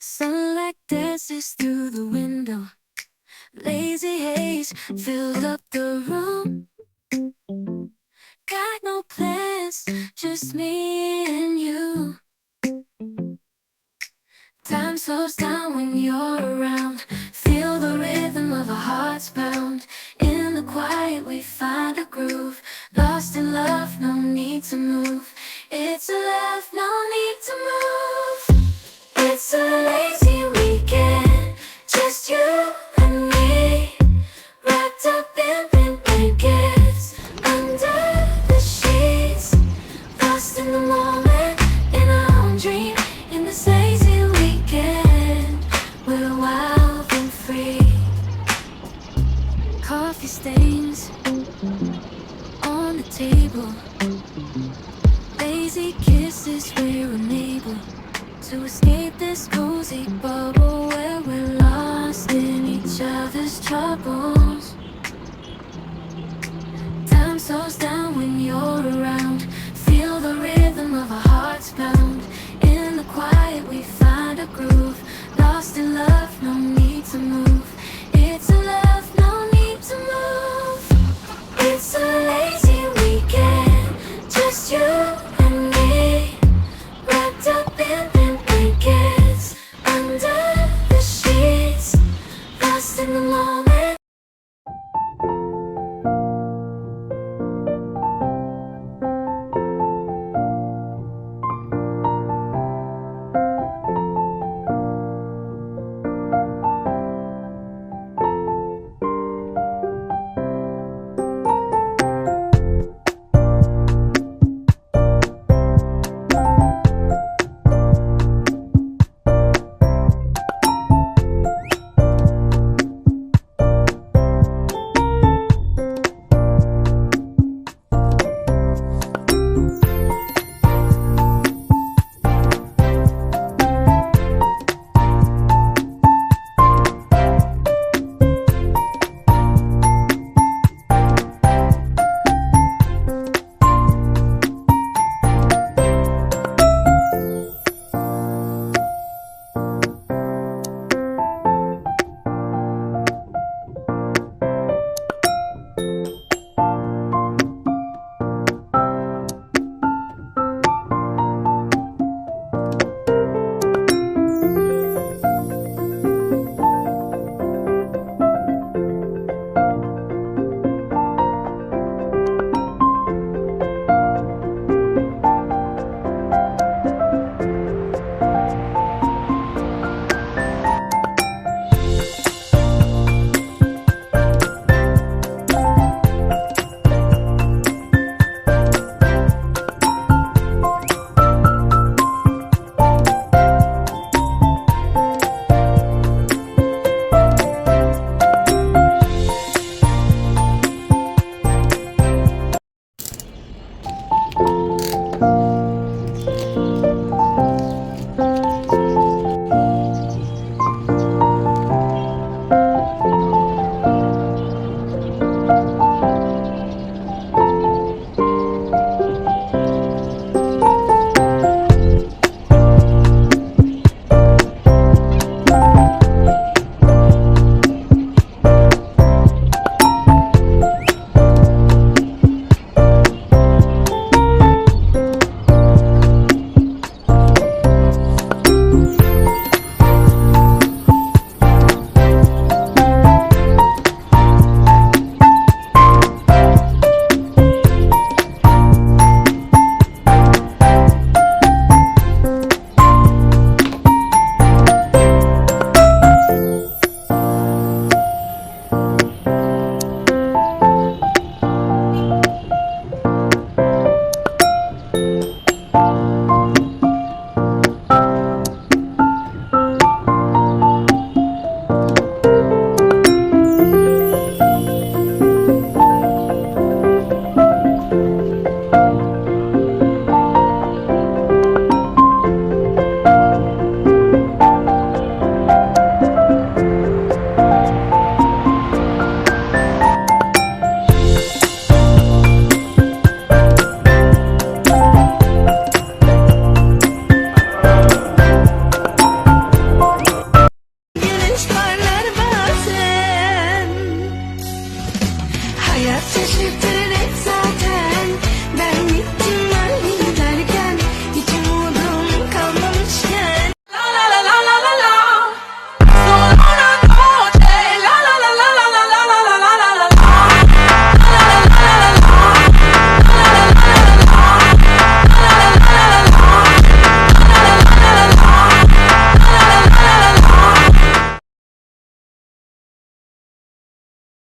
Sunlight dances through the window. Lazy haze filled up the room. Got no plans, just me and you. Time slows down when you're around. Feel the rhythm of our hearts pound. In the quiet we find a groove. Lost in love, no need to move. It's a love, no need to move. It's a lazy weekend, just you and me. Wrapped up in pink blankets, under the sheets. Lost in the moment, in our own dream. In this lazy weekend, we're wild and free. Coffee stains on the table. Lazy kisses, we're unable to escape this cozy bubble where we're lost in each other's troubles. Time slows down when you're around. Feel the rhythm of our hearts pound. In the quiet we find a groove. Lost in love.